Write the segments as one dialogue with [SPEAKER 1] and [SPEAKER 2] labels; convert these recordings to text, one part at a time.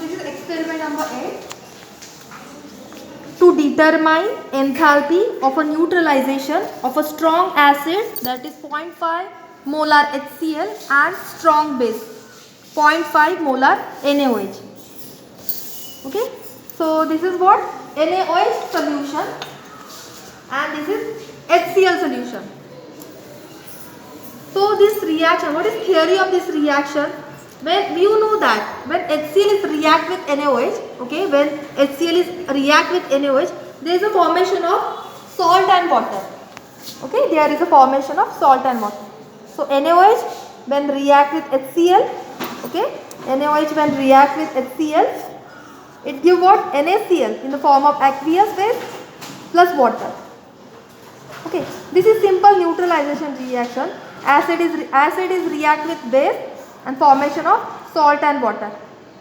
[SPEAKER 1] this is experiment number 8. To determine enthalpy of a neutralization of a strong acid, that is 0.5 molar HCl, and strong base 0.5 molar NaOH. Okay, so this is what NaOH solution and this is HCl solution. So this reaction, what is theory of this reaction? When you know that when HCl is react with NaOH, okay, when HCl is react with NaOH, there is a formation of salt and water. Okay, there is a formation of salt and water. So NaOH when react with HCl, okay, NaOH when react with HCl, it give what? NaCl in the form of aqueous phase plus water. Okay, this is simple neutralization reaction. Acid is react with base and formation of salt and water.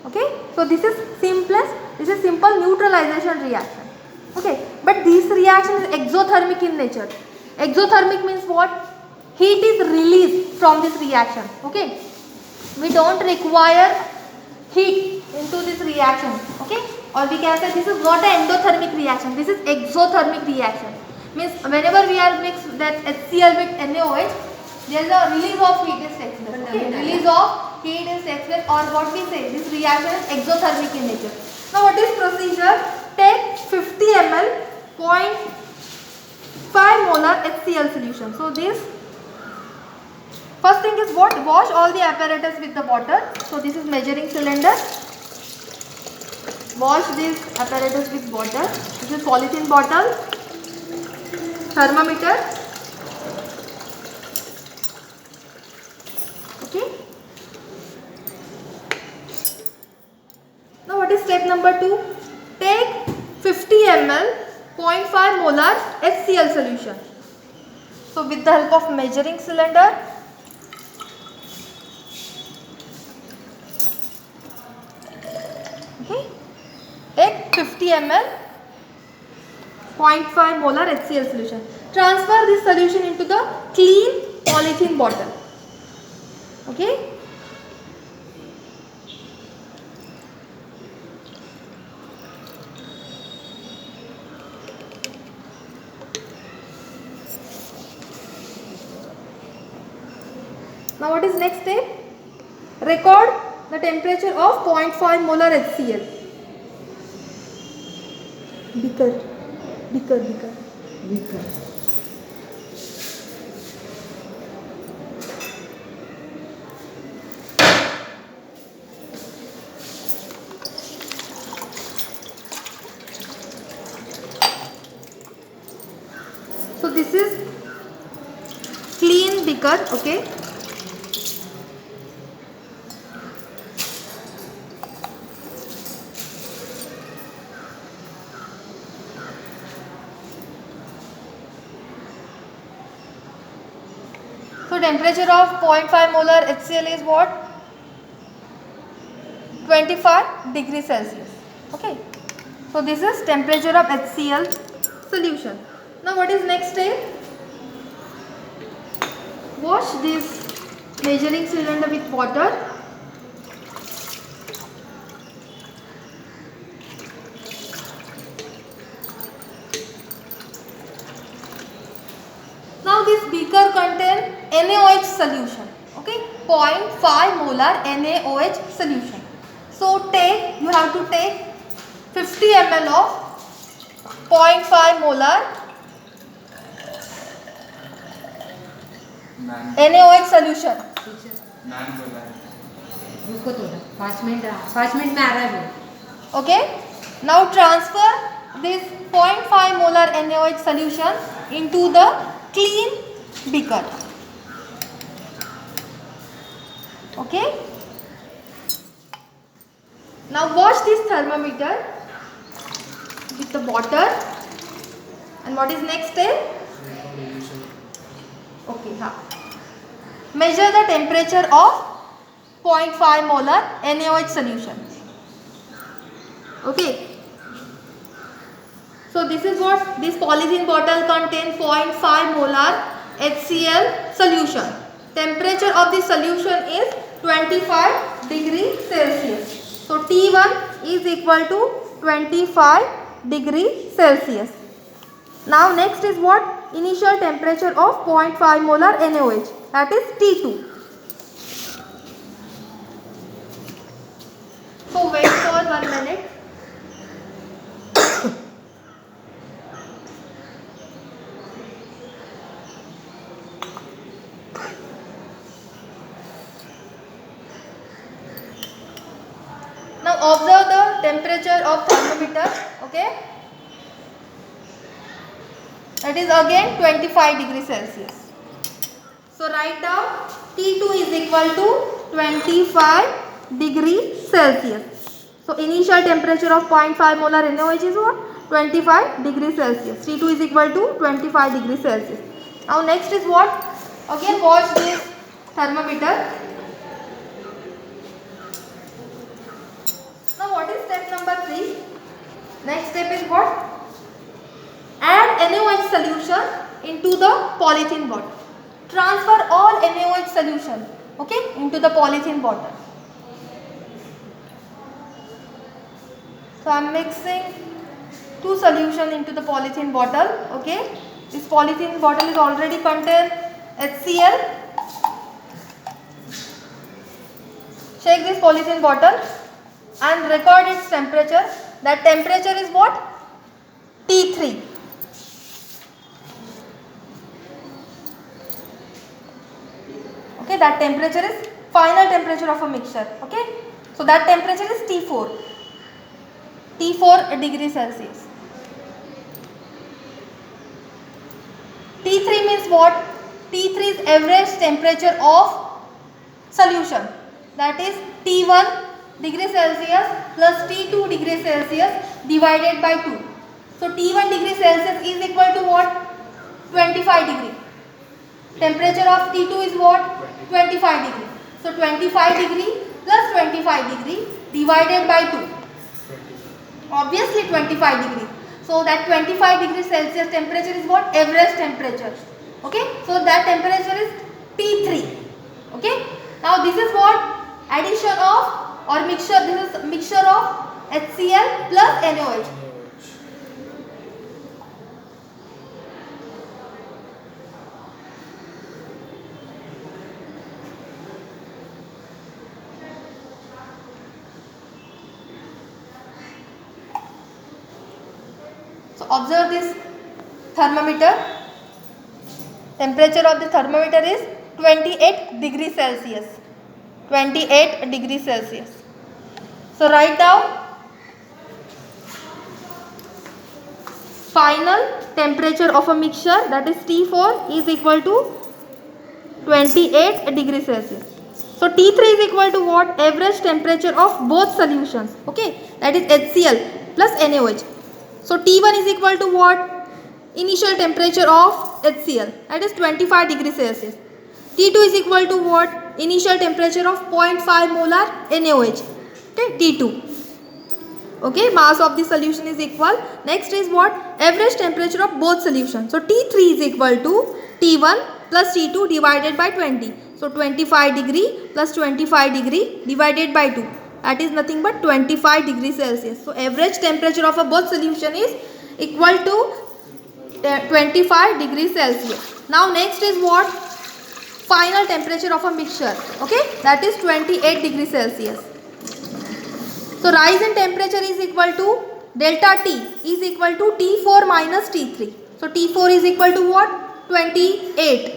[SPEAKER 1] Okay, so this is simple neutralization reaction. Okay, but this reaction is exothermic in nature. Exothermic means what? Heat is released from this reaction. Okay, we don't require heat into this reaction. Okay, or we can say this is not an endothermic reaction, this is exothermic reaction. Means whenever we are mixed that HCl with NaOH, there is a release of heat is takes place. Okay, release of heat is takes place, or what we say, this reaction is exothermic in nature. Now what is procedure? Take 50 ml 0.5 molar HCl solution. So this first thing is what? Wash all the apparatus with the water. So this is measuring cylinder. Wash this apparatus with water. This is polythene bottle. Thermometer. Okay. Now what is step number 2? Take 50 ml 0.5 molar HCl solution. So with the help of measuring cylinder, okay, take 50 ml 0.5 molar HCl solution. Transfer this solution into the clean polythene bottle. Okay. Now what is next step? Record the temperature of 0.5 molar HCl. Beaker. So this is clean beaker, okay. So temperature of 0.5 molar HCl is what? 25 degrees Celsius. Okay. So this is temperature of HCl solution. Now what is next step? Wash this measuring cylinder with water. Now this beaker contains NaOH solution. Okay, 0.5 molar NaOH solution. So you have to take 50 ml of 0.5 molar NaOH solution. Okay. Now transfer this 0.5 molar NaOH solution into the clean beaker. Okay. Now wash this thermometer with the water. And what is next step? Okay. Measure the temperature of 0.5 molar NaOH solution. Okay. So this is what this polythene bottle contains 0.5 molar HCl solution. Temperature of the solution is 25 degrees Celsius. So T1 is equal to 25 degree Celsius. Now next is what? Initial temperature of 0.5 molar NaOH, that is T2. So wait for 1 minute. Now observe the temperature of thermometer, okay? That is again 25 degree Celsius. So write down T2 is equal to 25 degree Celsius. So initial temperature of 0.5 molar NaOH is what? 25 degree Celsius. T2 is equal to 25 degree Celsius. Now next is what? Again watch this thermometer. Now what is step number 3? Next step is what? Add NaOH solution into the polythene bottle. Transfer all NaOH solution, okay, into the polythene bottle. So I am mixing 2 solution into the polythene bottle, okay. This polythene bottle is already contain HCl. Shake this polythene bottle and record its temperature. That temperature is what? T3. Okay, that temperature is final temperature of a mixture. Okay, so that temperature is T4. T4 degree Celsius. T3 means what? T3 is average temperature of solution. That is T1 degree Celsius plus T2 degree Celsius divided by 2. So T1 degree Celsius is equal to what? 25 degree. Temperature of T2 is what? 25 degree. So 25 degree plus 25 degree divided by 2. Obviously 25 degree. So that 25 degree Celsius temperature is what? Average temperature. Okay. So that temperature is T3. Okay. Now this is what? Addition of or mixture. This is mixture of HCl plus NaOH. So observe this thermometer. Temperature of the thermometer is 28 degree Celsius. 28 degree Celsius. So write down final temperature of a mixture, that is T4 is equal to 28 degree Celsius. So T3 is equal to what? Average temperature of both solutions. Okay, that is HCl plus NaOH. So T1 is equal to what? Initial temperature of HCl, that is 25 degree Celsius. T2 is equal to what? Initial temperature of 0.5 molar NaOH. Okay, T2. Okay, mass of the solution is equal. Next is what? Average temperature of both solutions. So T3 is equal to T1 plus T2 divided by 20. So 25 degree plus 25 degree divided by 2. That is nothing but 25 degree Celsius. So average temperature of a both solution is equal to 25 degree Celsius. Now next is what? Final temperature of a mixture. Okay, that is 28 degree Celsius. So rise in temperature is equal to delta T is equal to T4 minus T3. So T4 is equal to what? 28.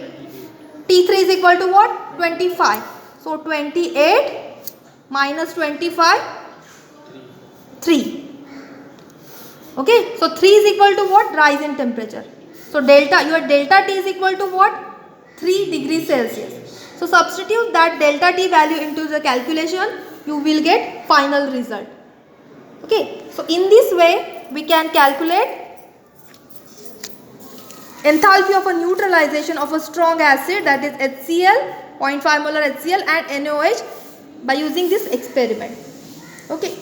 [SPEAKER 1] T3 is equal to what? 25. So 28 minus 25, 3. Okay, so 3 is equal to what? Rise in temperature. So your delta T is equal to what? 3 degrees Celsius. So substitute that delta T value into the calculation, you will get final result. Okay, so in this way we can calculate enthalpy of a neutralization of a strong acid, that is HCl, 0.5 molar HCl and NaOH, by using this experiment. Okay.